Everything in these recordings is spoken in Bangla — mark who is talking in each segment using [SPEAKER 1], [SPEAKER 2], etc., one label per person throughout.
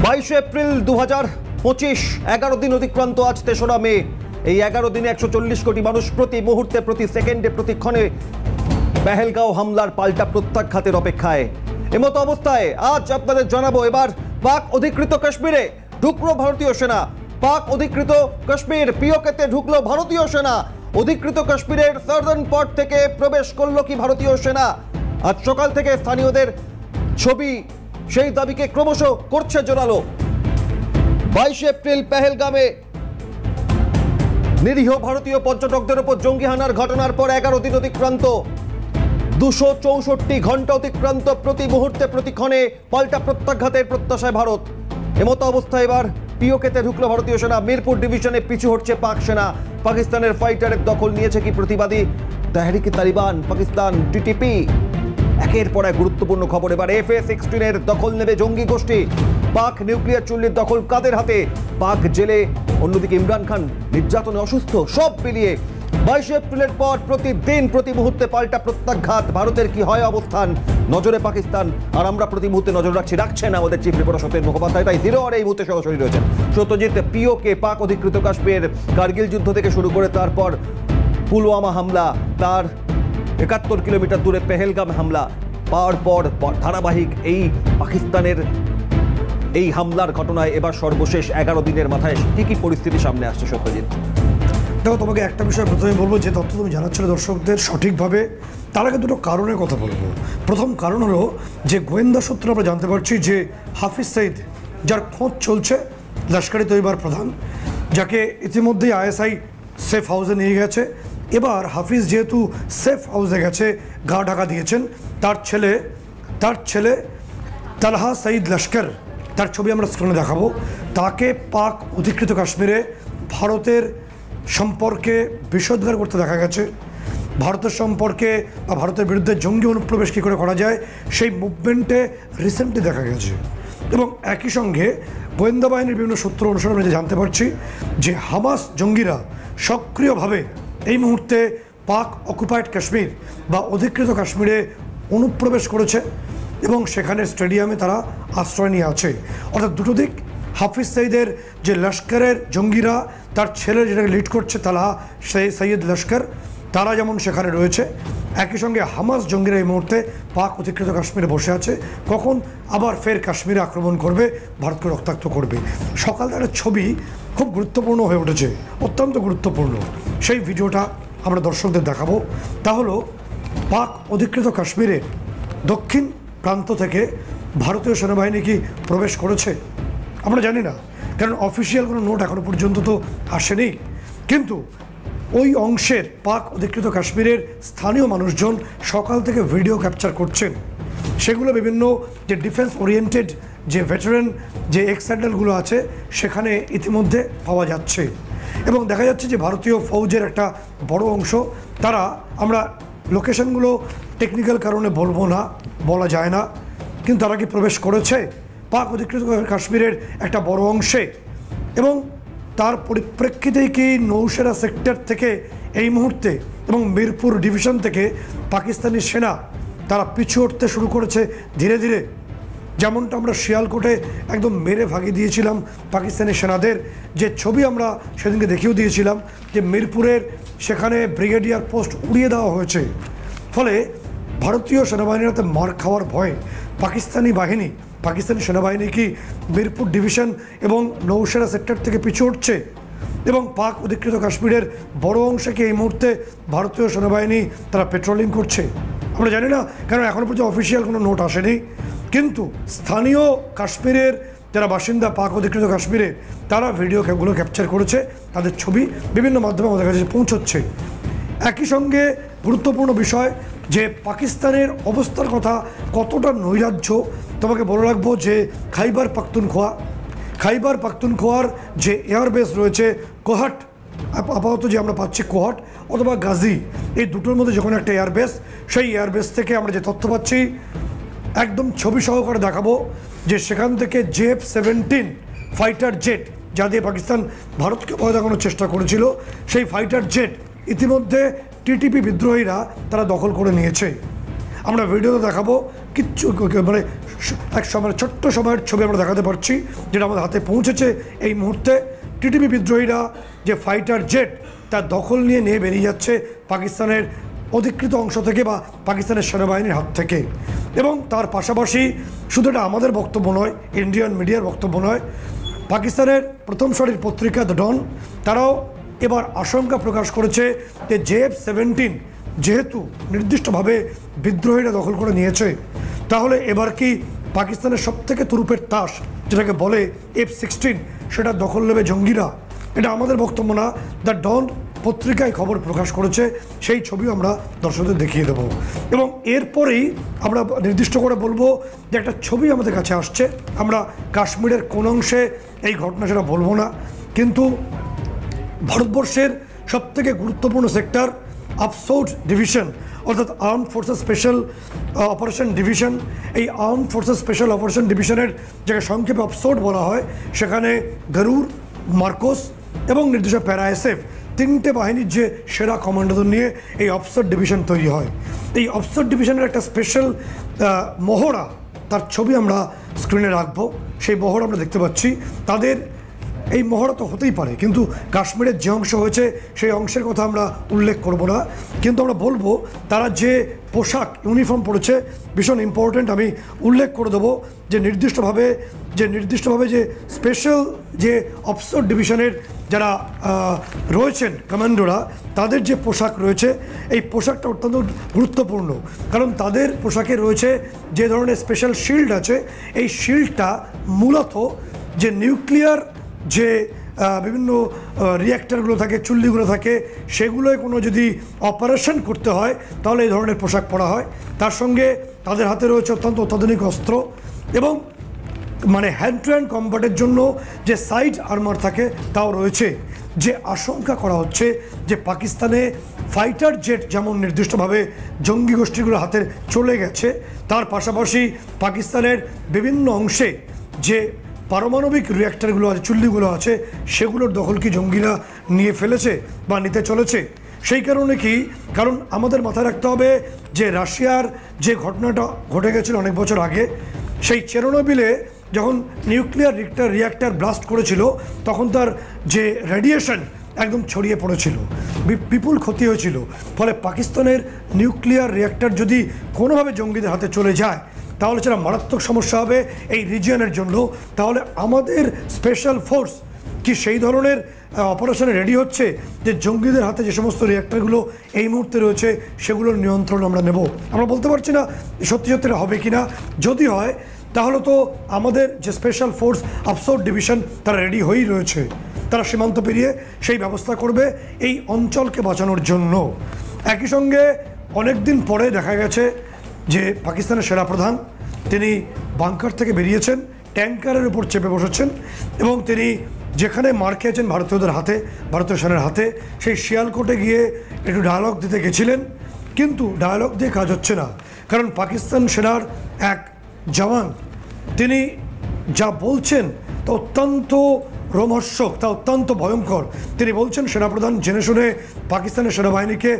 [SPEAKER 1] 22 এপ্রিল 2025 11 দিন অতিক্রান্ত আজ 3রা মে। এই 11 দিনে 140 কোটি মানুষ প্রতি মুহূর্তে, প্রতি সেকেন্ডে, প্রতিক্ষণে পেহেলগাঁও হামলার পাল্টা প্রত্যাঘাতের অপেক্ষায়। এমতো অবস্থায় আজ আপনাদের জানাবো, এবার পাক অধিকৃত কাশ্মীরে ঢুকলো ভারতীয় সেনা। পাক অধিকৃত কাশ্মীর পিওকেতে ঢুকলো ভারতীয় সেনা। অধিকৃত কাশ্মীরের সার্দার্ন পার্ট থেকে প্রবেশ করলো কি ভারতীয় সেনা? আজ সকাল থেকে স্থানীয়দের ছবি সেই দাবিকে ক্রমশ করছে জোরালো। 22 এপ্রিল পেহেলগামে নিরীহ ভারতীয় পর্যটকদের উপর জঙ্গি হানার ঘটনার পর 11 দিন অতিক্রান্ত, 264 ঘন্টা অতিক্রান্ত, প্রতি মুহূর্তে প্রতিক্ষণে পাল্টা প্রত্যাঘাতের প্রত্যাশায় ভারত। এমতো অবস্থায় এবার পিওকেতে ঢুকলো ভারতীয় সেনা। মিরপুর ডিভিশনে পিছু হটছে পাক সেনা। পাকিস্তানের ফাইটারের দখল নিয়েছে কি প্রতিবাদী তেহরিকে তালিবান পাকিস্তান টিটিপি। একের পর এক গুরুত্বপূর্ণ খবর। এবার FA-16 এর দখল নেবে জঙ্গি গোষ্ঠী। পাক নিউক্লিয়ার চুল্লির দখল কাদের হাতে? পাক জেলে, অন্যদিকে ইমরান খান নির্যাতনে অসুস্থ। সব মিলিয়ে 22 এপ্রিলের পর প্রতিদিন প্রতি মুহূর্তে পাল্টা প্রত্যাঘাত। ভারতের কি হয় অবস্থান? নজরে পাকিস্তান, আর আমরা প্রতি মুহূর্তে নজর রাখছেন আমাদের চিফ রিপোর্টার সত্যজিৎ মুখোপাধ্যায়। তাই জিরো আর এই মুহূর্তে সরাসরি রয়েছেন সত্যজিৎ। পিওকে পাক অধিকৃত কাশ্মীর, কার্গিল যুদ্ধ থেকে শুরু করে তারপর পুলওয়ামা হামলা, তার 71 কিলোমিটার দূরে পেহেলগাম হামলা, পর ধারাবাহিক এই পাকিস্তানের এই হামলার ঘটনায় এবার সর্বশেষ 11 দিনের মাথায় কি কি পরিস্থিতি সামনে আসছে সত্যজিৎ?
[SPEAKER 2] দেখো, তোমাকে একটা বিষয় প্রথমে বলবো, যে তথ্য তুমি জানাচ্ছিল দর্শকদের সঠিকভাবে, তার আগে দুটো কারণের কথা বলবো। প্রথম কারণ হলো যে গোয়েন্দা সূত্রে আমরা জানতে পারছি যে হাফিজ সঈদ, যার খোঁজ চলছে, লস্কর-ই তৈয়বার প্রধান, যাকে ইতিমধ্যেই ISI সেফ হাউসে নিয়ে গেছে। এবার হাফিজ যেহেতু সেফ হাউসে গেছে, গা ঢাকা দিয়েছেন, তার ছেলে তালহা সঈদ লস্কর, তার ছবি আমরা স্ক্রিনে দেখাবো, তাকে পাক অধিকৃত কাশ্মীরে ভারতের সম্পর্কে বিষোদ্গার করতে দেখা গেছে। ভারতের সম্পর্কে বা ভারতের বিরুদ্ধে জঙ্গি অনুপ্রবেশ কী করে করা যায় সেই মুভমেন্টে রিসেন্টলি দেখা গেছে। এবং একই সঙ্গে গোয়েন্দা বাহিনীর বিভিন্ন সূত্র অনুসারে আমরা জানতে পারছি যে হামাস জঙ্গিরা সক্রিয়ভাবে এই মুহূর্তে পাক অকুপাইড কাশ্মীর বা অধিকৃত কাশ্মীরে অনুপ্রবেশ করেছে এবং সেখানে স্টেডিয়ামে তারা আশ্রয় নিয়ে আছে। অর্থাৎ দুটো দিক, হাফিজ সঈদের যে লস্করের জঙ্গিরা, তার ছেলে যেটাকে লিড করছে তালহা সঈদ লস্কর, তারা যেমন সেখানে রয়েছে, একই সঙ্গে হামাস জঙ্গিরা এই মুহূর্তে পাক অধিকৃত কাশ্মীরে বসে আছে। কখন আবার ফের কাশ্মীরে আক্রমণ করবে, ভারতকে রক্তাক্ত করবে। সকাল থেকে ছবি খুব গুরুত্বপূর্ণ হয়ে উঠেছে, অত্যন্ত গুরুত্বপূর্ণ। সেই ভিডিওটা আমরা দর্শকদের দেখাবো। তা হলো পাক অধিকৃত কাশ্মীরে দক্ষিণ প্রান্ত থেকে ভারতীয় সেনাবাহিনী কি প্রবেশ করেছে আমরা জানি না, কারণ অফিসিয়াল কোনো নোট এখনো পর্যন্ত তো আসেনি। কিন্তু ওই অংশের পাক অধিকৃত কাশ্মীরের স্থানীয় মানুষজন সকাল থেকে ভিডিও ক্যাপচার করছেন। সেগুলো বিভিন্ন যে ডিফেন্স ওরিয়েন্টেড যে ভেটারেন যে এক্স-স্যান্ডেলগুলো আছে সেখানে ইতিমধ্যে পাওয়া যাচ্ছে। এবং দেখা যাচ্ছে যে ভারতীয় ফৌজের একটা বড় অংশ, তারা, আমরা লোকেশনগুলো টেকনিক্যাল কারণে বলবো না, বলা যায় না, কিন্তু তারা কি প্রবেশ করেছে পাক অধিকৃত কাশ্মীরের একটা বড় অংশে। এবং তার পরিপ্রেক্ষিতেই কি নৌসেরা সেক্টর থেকে এই মুহূর্তে এবং মিরপুর ডিভিশন থেকে পাকিস্তানি সেনা তারা পিছু উঠতে শুরু করেছে ধীরে ধীরে। যেমনটা আমরা শিয়ালকোটে একদম মেরে ভাগিয়ে দিয়েছিলাম পাকিস্তানি সেনাদের, যে ছবি আমরা সেদিনকে দেখিয়েও দিয়েছিলাম, যে মিরপুরের সেখানে ব্রিগেডিয়ার পোস্ট উড়িয়ে দেওয়া হয়েছে। ফলে ভারতীয় সেনাবাহিনীর হাতে মার খাওয়ার ভয়ে পাকিস্তানি সেনাবাহিনী কি মিরপুর ডিভিশন এবং নৌসেরা সেক্টর থেকে পিছু উঠছে এবং পাক অধিকৃত কাশ্মীরের বড় অংশে কি এই মুহূর্তে ভারতীয় সেনাবাহিনী তারা পেট্রোলিং করছে আমরা জানি না, কারণ এখনও পর্যন্ত অফিসিয়াল কোনো নোট আসেনি। কিন্তু স্থানীয় কাশ্মীরের যারা বাসিন্দা পাক অধিকৃত কাশ্মীরে, তারা ভিডিওগুলো ক্যাপচার করেছে, তাদের ছবি বিভিন্ন মাধ্যমে আমাদের কাছে পৌঁছচ্ছে। একই সঙ্গে গুরুত্বপূর্ণ বিষয় যে পাকিস্তানের অবস্থার কথা কতটা নৈরাজ্য তোমাকে বলে রাখবো, যে খাইবার পাখতুনখোয়ার যে এয়ারবেস রয়েছে কোহাট, আপাতত যে আমরা পাচ্ছি কোহাট অথবা গাজী, এই দুটোর মধ্যে যখন একটা এয়ারবেস, সেই এয়ারবেস থেকে আমরা যে তথ্য পাচ্ছি একদম ছবি সহকারে দেখাবো, যে সেখান থেকে JF-17 ফাইটার জেট, যা দিয়ে পাকিস্তান ভারতকে ভয় দেখানোর চেষ্টা করেছিল, সেই ফাইটার জেট ইতিমধ্যে টিটিপি বিদ্রোহীরা তারা দখল করে নিয়েছে। আমরা ভিডিওতে দেখাবো, কিচ্ছু মানে এক সময় ছোট্ট সময়ের ছবি আমরা দেখাতে পারছি, যেটা আমাদের হাতে পৌঁছেছে এই মুহূর্তে। টিটিপি বিদ্রোহীরা যে ফাইটার জেট তার দখল নিয়ে বেরিয়ে যাচ্ছে পাকিস্তানের অধিকৃত অংশ থেকে বা পাকিস্তানের সেনাবাহিনীর হাত থেকে। এবং তার পাশাপাশি শুধু এটা আমাদের বক্তব্য নয়, ইন্ডিয়ান মিডিয়ার বক্তব্য নয়, পাকিস্তানের প্রথম সারির পত্রিকা দ্য ডন তারাও এবার আশঙ্কা প্রকাশ করেছে যে JF-17 যেহেতু নির্দিষ্টভাবে বিদ্রোহীরা দখল করে নিয়েছে, তাহলে এবার কি পাকিস্তানের সবথেকে তুরুপের তাস যেটাকে বলে F-16 সেটা দখল নেবে জঙ্গিরা। এটা আমাদের বক্তব্য না, দ্য ডন পত্রিকায় খবর প্রকাশ করেছে, সেই ছবিও আমরা দর্শকদের দেখিয়ে দেবো। এবং এরপরেই আমরা নির্দিষ্ট করে বলবো যে একটা ছবি আমাদের কাছে আসছে। আমরা কাশ্মীরের কোন অংশে এই ঘটনা সেটা বলবো না, কিন্তু ভারতবর্ষের সবথেকে গুরুত্বপূর্ণ সেক্টর আফসোড ডিভিশন, অর্থাৎ arm forces special operation division. এই আর্ম ফোর্সেস স্পেশাল অপারেশন ডিভিশনের যাকে সংক্ষেপে আফসোড বলা হয়, সেখানে গরুর, মার্কোস এবং নির্দিষ্ট প্যারা SF তিনটে বাহিনীর যে সেরা কমান্ডারদের নিয়ে এই অফসোড ডিভিশন তৈরি হয়। এই অফসোড ডিভিশনের একটা স্পেশাল মহড়া, তার ছবি আমরা স্ক্রিনে রাখবো। সেই মহড়া আমরা দেখতে পাচ্ছি। তাদের এই মহড়া তো হতেই পারে, কিন্তু কাশ্মীরের যে অংশ হয়েছে সেই অংশের কথা আমরা উল্লেখ করব না, কিন্তু আমরা বলবো তারা যে পোশাক ইউনিফর্ম পরেছে ভীষণ ইম্পর্ট্যান্ট। আমি উল্লেখ করে দেবো যে নির্দিষ্টভাবে যে স্পেশাল যে অফসোড ডিভিশনের যারা রয়েছেন কমান্ডোরা, তাদের যে পোশাক রয়েছে এই পোশাকটা অত্যন্ত গুরুত্বপূর্ণ, কারণ তাদের পোশাকে রয়েছে যে ধরনের স্পেশাল শিল্ড আছে। এই শিল্ডটা মূলত যে নিউক্লিয়ার যে বিভিন্ন রিঅ্যাক্টরগুলো থাকে, চুল্লিগুলো থাকে, সেগুলোয় কোনো যদি অপারেশন করতে হয় তাহলে এই ধরনের পোশাক পরা হয়। তার সঙ্গে তাদের হাতে রয়েছে অত্যন্ত অত্যাধুনিক অস্ত্র এবং মানে হ্যান্ড টু হ্যান্ড কম্বাটের জন্য যে সাইড আর্মার থাকে তাও রয়েছে। যে আশঙ্কা করা হচ্ছে যে পাকিস্তানে ফাইটার জেট যেমন নির্দিষ্টভাবে জঙ্গি গোষ্ঠীগুলোর হাতে চলে গেছে, তার পাশাপাশি পাকিস্তানের বিভিন্ন অংশে যে পারমাণবিক রিঅ্যাক্টরগুলো আছে, চুল্লিগুলো আছে, সেগুলোর দখল কি জঙ্গিরা নিয়ে ফেলেছে বা নিতে চলেছে। সেই কারণে কি, কারণ আমাদের মাথায় রাখতে হবে যে রাশিয়ার যে ঘটনাটা ঘটে গেছিল অনেক বছর আগে, সেই চেরনোবিলে যখন নিউক্লিয়ার রিঅ্যাক্টর ব্লাস্ট করেছিল তখন তার যে রেডিয়েশন একদম ছড়িয়ে পড়েছিল, বিপুল ক্ষতি হয়েছিল। ফলে পাকিস্তানের নিউক্লিয়ার রিঅ্যাক্টর যদি কোনোভাবে জঙ্গিদের হাতে চলে যায় তাহলে সেটা মারাত্মক সমস্যা হবে এই রিজিয়নের জন্য। তাহলে আমাদের স্পেশাল ফোর্স কি সেই ধরনের অপারেশনে রেডি হচ্ছে যে জঙ্গিদের হাতে যে সমস্ত রিঅ্যাক্টরগুলো এই মুহূর্তে রয়েছে সেগুলোর নিয়ন্ত্রণ আমরা নেব? আমরা বলতে পারছি না সত্যি সত্যি হবে কি না। যদি হয় তাহলে তো আমাদের যে স্পেশাল ফোর্স আফসোড ডিভিশন তারা রেডি হয়েই রয়েছে, তারা সীমান্ত পেরিয়ে সেই ব্যবস্থা করবে এই অঞ্চলকে বাঁচানোর জন্য। একই সঙ্গে অনেক দিন পরে দেখা গেছে যে পাকিস্তানের সেনাপ্রধান তিনি বাংকার থেকে বেরিয়েছেন, ট্যাঙ্কারের উপর চেপে বসেছেন এবং তিনি যেখানে মার খেয়েছেন ভারতীয়দের হাতে, ভারতীয় সেনার হাতে, সেই শিয়ালকোটে গিয়ে একটু ডায়ালগ দিতে গেছিলেন, কিন্তু ডায়ালগ দিয়ে কাজ হচ্ছে না। কারণ পাকিস্তান সেনার এক জওয়ান তিনি যা বলছেন তা অত্যন্ত রোমহর্ষক, তা অত্যন্ত ভয়ঙ্কর। তিনি বলছেন সেনাপ্রধান জেনে শুনে পাকিস্তানের সেনাবাহিনীকে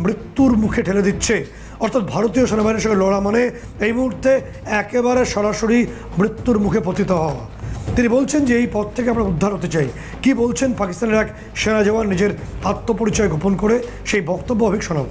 [SPEAKER 2] মৃত্যুর মুখে ঠেলে দিচ্ছে, অর্থাৎ ভারতীয় সেনাবাহিনীর সঙ্গে লড়া মানে এই মুহূর্তে একেবারে সরাসরি মৃত্যুর মুখে পতিত হওয়া। তিনি বলছেন যে এই পথ থেকে আমরা উদ্ধার হতে চাই। কি বলছেন পাকিস্তানের এক সেনা জওয়ান নিজের আত্মপরিচয় গোপন করে, সেই বক্তব্য অভিক শোনাব।